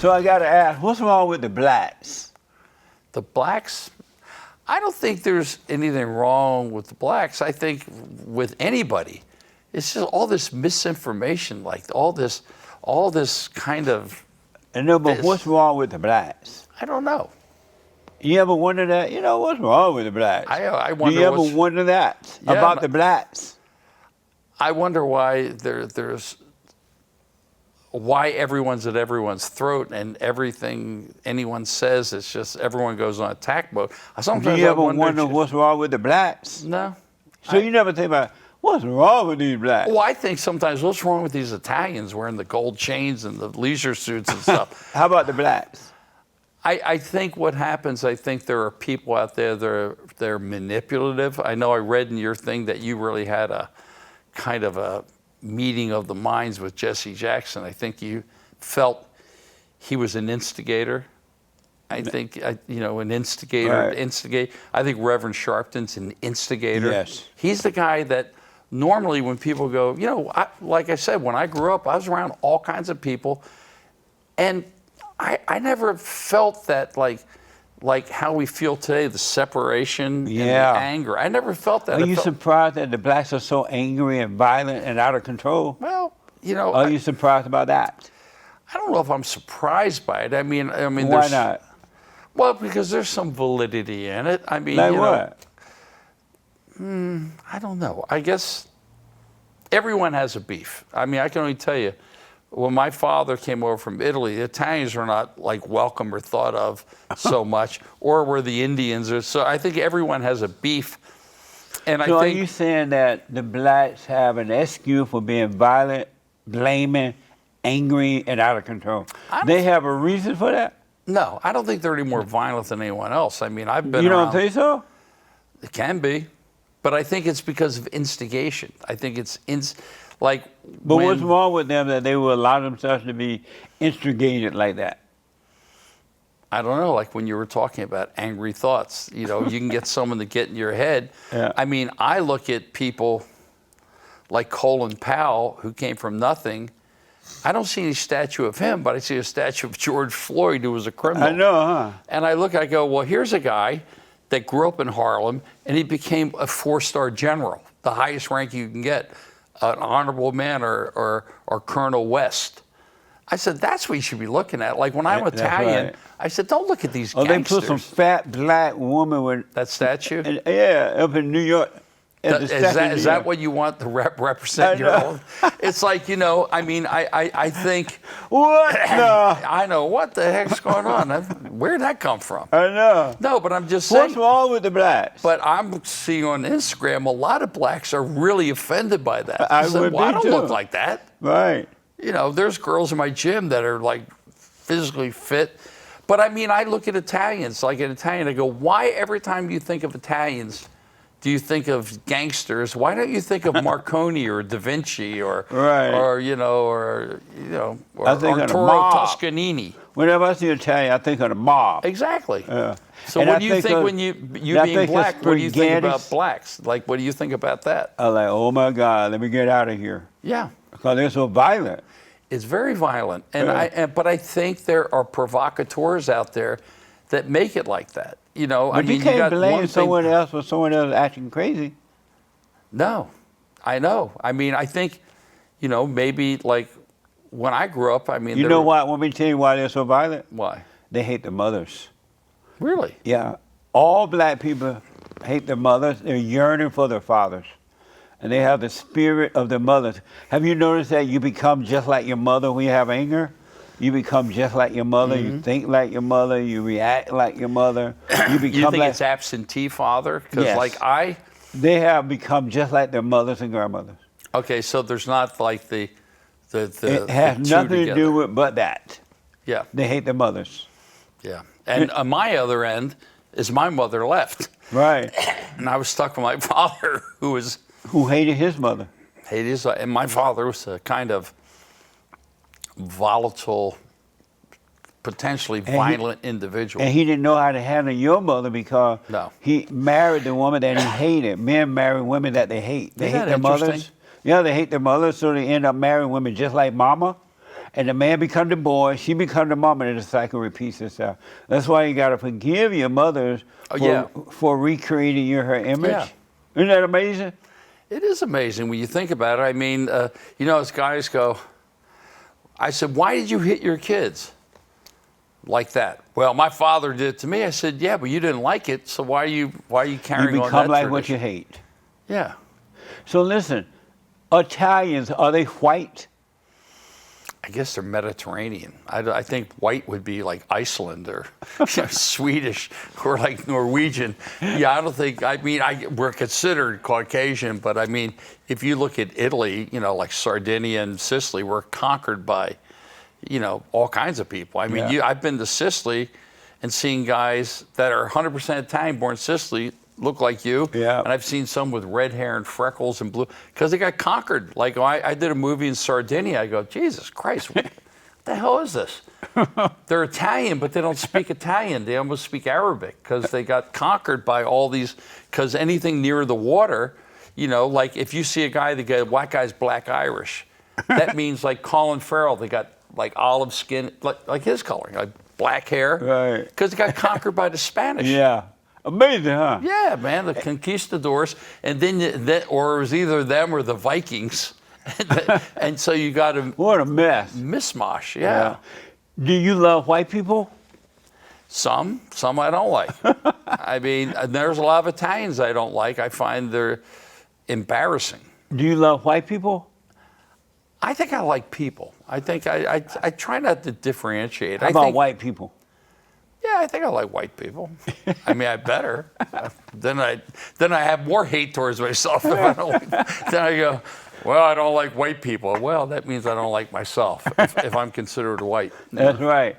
So I got to ask, what's wrong with the blacks? The blacks, I don't think there's anything wrong with the blacks. I think with anybody, it's just all this misinformation, like all this kind of. And no, but what's wrong with the blacks? I don't know. You ever wonder that? You know, what's wrong with the blacks? I wonder. Do you ever wonder that about the blacks? I wonder why there's why everyone's at everyone's throat and everything anyone says, it's just everyone goes on attack mode. Do you ever wonder what's wrong with the blacks? No. So you never think about what's wrong with these blacks? Well, I think sometimes what's wrong with these Italians wearing the gold chains and the leisure suits and stuff. How about the blacks? I think what happens, I think there are people out there they're manipulative. I know I read in your thing that you really had a kind of a meeting of the minds with Jesse Jackson. I think you felt he was an instigator. I think, an instigator, right. instigate. I think Reverend Sharpton's an instigator. Yes. He's the guy that normally when people go, like I said, when I grew up, I was around all kinds of people. And I never felt that like how we feel today, the separation and the anger. I never felt that. Are you surprised that the blacks are so angry and violent and out of control? Well, Are you surprised about that? I don't know if I'm surprised by it. I mean, why not? Well, because there's some validity in it. I mean, like what? I don't know. I guess everyone has a beef. I mean, I can only tell you, when my father came over from Italy, the Italians were not like welcome or thought of so much, or were the Indians. So I think everyone has a beef. And so are you saying that the blacks have an excuse for being violent, blaming, angry, and out of control? They have a reason for that? No, I don't think they're any more violent than anyone else. I mean, I've been You don't think so? It can be. But I think it's because of instigation. I think it's But what's wrong with them that they will allow themselves to be instigated like that? I don't know, like when you were talking about angry thoughts, you can get someone to get in your head. Yeah. I mean, I look at people like Colin Powell, who came from nothing. I don't see any statue of him, but I see a statue of George Floyd, who was a criminal. I know, huh? And I go, well, here's a guy that grew up in Harlem, and he became a 4-star general, the highest rank you can get. An honorable man or Colonel West. I said, that's what you should be looking at. Like when I'm Italian, right. I said, don't look at these gangsters. They put some fat black woman with... That statue? Up in New York. Is that what you want to represent your own? It's like, I think... What? No. I know. What the heck's going on? Where'd that come from? I know. No, but I'm just saying... What's wrong with the blacks? But I'm seeing on Instagram, a lot of blacks are really offended by that. I don't look like that. Right. There's girls in my gym that are like physically fit. But I mean, I look at Italians, like an Italian, I go, why every time you think of Italians, do you think of gangsters? Why don't you think of Marconi or Da Vinci or Arturo Toscanini? Whenever I see Italian, I think of the mob. Exactly. Yeah. So what do you think when you being black, what do you think about blacks? Like, what do you think about that? I'm like, oh my God, let me get out of here. Yeah. Because they're so violent. It's very violent. But I think there are provocateurs out there that make it like that. But you can't blame someone else for someone else acting crazy. No, I know. I mean, I think, maybe like when I grew up, I mean... You know what? Let me tell you why they're so violent. Why? They hate their mothers. Really? Yeah. All black people hate their mothers. They're yearning for their fathers. And they have the spirit of their mothers. Have you noticed that you become just like your mother when you have anger? You become just like your mother. Mm-hmm. You think like your mother. You react like your mother. You think it's absentee father? Because yes. They have become just like their mothers and grandmothers. Okay, so there's not like the it has nothing to do with but that. Yeah. They hate their mothers. Yeah. And on my other end is my mother left. Right. And I was stuck with my father who hated his mother. And my father was a kind of volatile, potentially violent individual. And he didn't know how to handle your mother because he married the woman that he hated. Men marry women that they hate. They hate their mothers. Yeah, they hate their mothers, so they end up marrying women just like mama. And the man become the boy, she become the mom, and the cycle repeats itself. That's why you got to forgive your mothers for recreating her image. Yeah. Isn't that amazing? It is amazing when you think about it. I mean, you know, as guys go, I said, why did you hit your kids like that? Well, my father did it to me. I said, yeah, but you didn't like it, so why are you carrying on that tradition? You become like what you hate. Yeah. So listen, Italians, are they white? I guess they're Mediterranean. I think white would be like Iceland or Swedish or like Norwegian. Yeah, I don't think, I mean, we're considered Caucasian, but I mean, if you look at Italy, you know, like Sardinia and Sicily, we're conquered by, you know, all kinds of people. I mean, I've been to Sicily and seen guys that are 100% Italian, born in Sicily, look like you. Yeah. And I've seen some with red hair and freckles and blue, because they got conquered. Like, I did a movie in Sardinia. I go, Jesus Christ, what the hell is this? They're Italian, but they don't speak Italian. They almost speak Arabic, because they got conquered by all these, because anything near the water, you know, like if you see a guy, the white guy's black Irish, that means like Colin Farrell, they got like olive skin, like his color, like black hair. Right. Because they got conquered by the Spanish. Yeah. Amazing, huh? Yeah, man, the conquistadors, and then or it was either them or the Vikings, and so you got a What a mess. mishmash. Yeah. Do you love white people? Some I don't like. I mean, there's a lot of Italians I don't like. I find they're embarrassing. Do you love white people? I think I like people. I think I try not to differentiate. How about white people? Yeah, I think I like white people. I mean, I better. Then I have more hate towards myself if I don't like. Then I go, well, I don't like white people. Well, that means I don't like myself if I'm considered white. That's right.